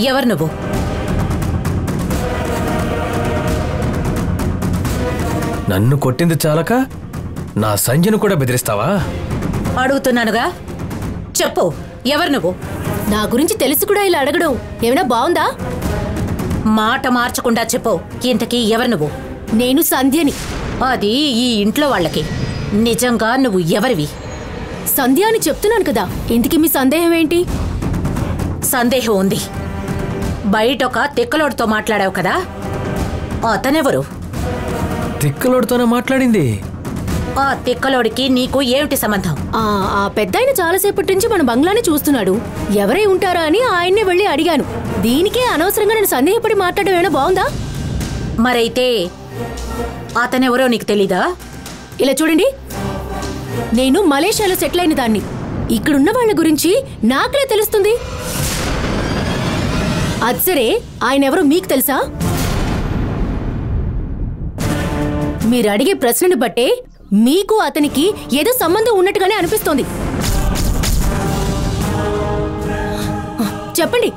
ఎవరు నువ్వు? నన్ను కొట్టింది చాలక నా సంజయను కూడా బెదిరిస్తావా? అడుగుతున్నానుగా, చెప్పు, ఎవరు నువ్వు? నా గురించి తెలిసి కూడా ఇలా అడగడం ఏమైనా బాగుందా? మాట మార్చకుండా చెప్పు, ఇంతకీ ఎవరు నువ్వు? నేను సంధ్యని. అది ఈ ఇంట్లో వాళ్ళకి. నిజంగా నువ్వు ఎవరివి? సంధ్య అని చెప్తున్నాను కదా, ఇంతకీ మీ సందేహం ఏంటి? సందేహం ఉంది. బయట ఒక తిక్కలోడితో మాట్లాడావు కదా, అతనెవరు? తిక్కలోడితోనే మాట్లాడింది? ఆ తిక్కలోడికి నీకు ఏమిటి సంబంధం? ఆ పెద్దాయన చాలాసేపటి నుంచి మన బంగ్లాని చూస్తున్నాడు. ఎవరై ఉంటారా అని ఆయన్నే వెళ్ళి అడిగాను. దీనికే అనవసరంగా నేను సందేహపడి మాట్లాడడం ఏమైనా బాగుందా? మరైతే అతనెవరో నీకు తెలీదా? ఇలా చూడండి, నేను మలేషియాలో సెటిల్ అయిన దాన్ని. ఇక్కడున్న వాళ్ళ గురించి నాకులే తెలుస్తుంది. అది సరే, ఆయన ఎవరో మీకు తెలుసా? మీరు అడిగే ప్రశ్నను బట్టే మీకు అతనికి ఏదో సంబంధం ఉన్నట్టుగానే అనిపిస్తోంది. చెప్పండి,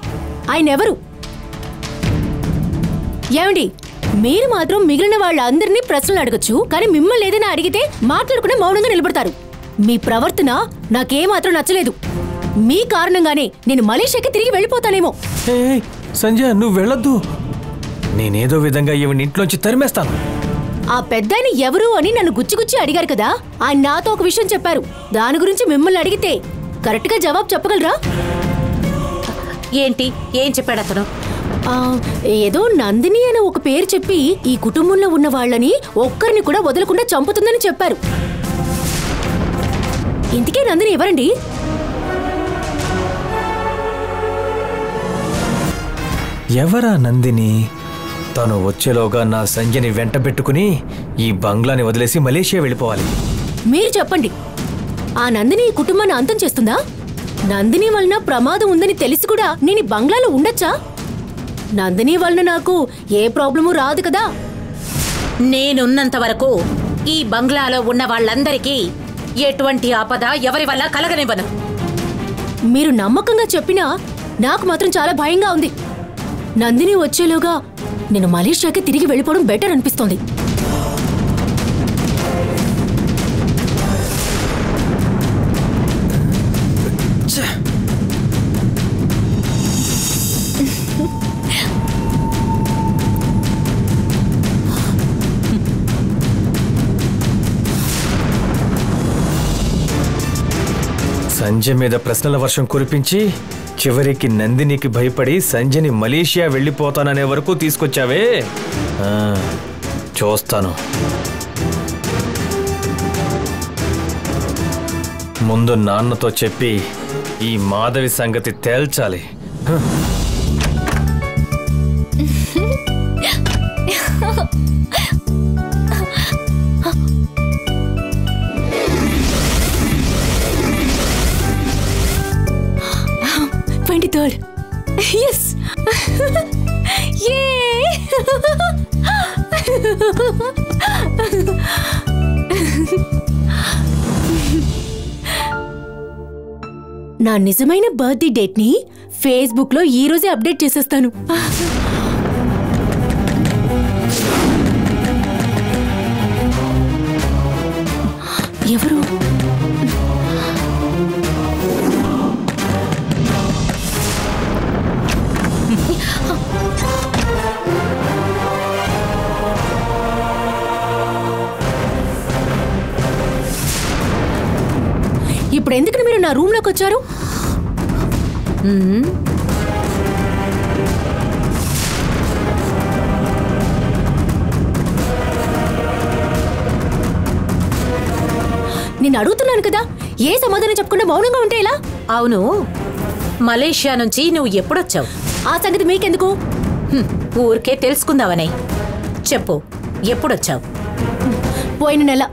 ఆయన ఎవరు? ఏమండి, మీరు మాత్రం మిగిలిన వాళ్ళందరినీ ప్రశ్నలు అడగచ్చు, కానీ మిమ్మల్ని ఏదైనా అడిగితే మాట్లాడకుండా మౌనంగా నిలబడతారు. మీ ప్రవర్తన నాకేమాత్రం నచ్చలేదు. మీ కారణంగానే నేను మలేషియాకి తిరిగి వెళ్ళిపోతానేమో. సంజయ్, నువ్వు వెళ్ళొద్దు. నేనేదో విధంగా ఈవిని ఇంట్లోంచి తరిమేస్తాను. ఆ పెద్దాయన ఎవరు అని నన్ను గుచ్చిగుచ్చి అడిగారు కదా, ఆయన నాతో ఒక విషయం చెప్పారు. దాని గురించి మిమ్మల్ని అడిగితే కరెక్ట్గా జవాబు చెప్పగలరా? ఏంటి? ఏం చెప్పాడు అతను? ఏదో నందిని అని ఒక పేరు చెప్పి ఈ కుటుంబంలో ఉన్న వాళ్ళని ఒక్కరిని కూడా వదలకుండా చంపుతుందని చెప్పారు. ఇంతకీ నందిని ఎవరండి? ఎవరా నందిని? తను వచ్చేలోగా నా సంజయ్ని వెంట పెట్టుకుని ఈ బంగ్లాని వదిలేసి మలేషియా వెళ్ళిపోవాలి. మీరు చెప్పండి, ఆ నందిని ఈ కుటుంబాన్ని అంతం చేస్తుందా? నందిని వలన ప్రమాదం ఉందని తెలిసి కూడా నేను ఈ బంగ్లాలో ఉండొచ్చా? నందిని వలన నాకు ఏ ప్రాబ్లము రాదు కదా. నేనున్నంత వరకు ఈ బంగ్లాలో ఉన్న వాళ్ళందరికీ ఎటువంటి ఆపద ఎవరి వల్ల కలగనివ్వను. మీరు నమ్మకంగా చెప్పినా నాకు మాత్రం చాలా భయంగా ఉంది. నందిని వచ్చేలోగా నేను మలేషియాకి తిరిగి వెళ్ళిపోవడం బెటర్ అనిపిస్తోంది. సంజయ్ మీద ప్రశ్నల వర్షం కురిపించి చివరికి నందినికి భయపడి సంజయ్ని మలేషియా వెళ్ళిపోతాననే వరకు తీసుకొచ్చావే. చూస్తాను. ముందు నాన్నతో చెప్పి ఈ మాధవి సంగతి తేల్చాలి. Yes! Yay! నా నిజమైన బర్త్డే డేట్ ని ఫేస్బుక్ లో ఈ రోజే అప్డేట్ చేసేస్తాను. ఎవరు? ఇప్పుడు ఎందుకు మీరు నా రూమ్ లోకి వచ్చారు? నేను అడుగుతున్నాను కదా, ఏ సమాధానం చెప్పకుండా మౌనంగా ఉంటే ఎలా? అవును, మలేషియా నుంచి నువ్వు ఎప్పుడొచ్చావు? ఆ సంగతి మీకెందుకు? ఊరికే తెలుసుకుందావనే. చెప్పు, ఎప్పుడొచ్చావు? పోయిన నెల.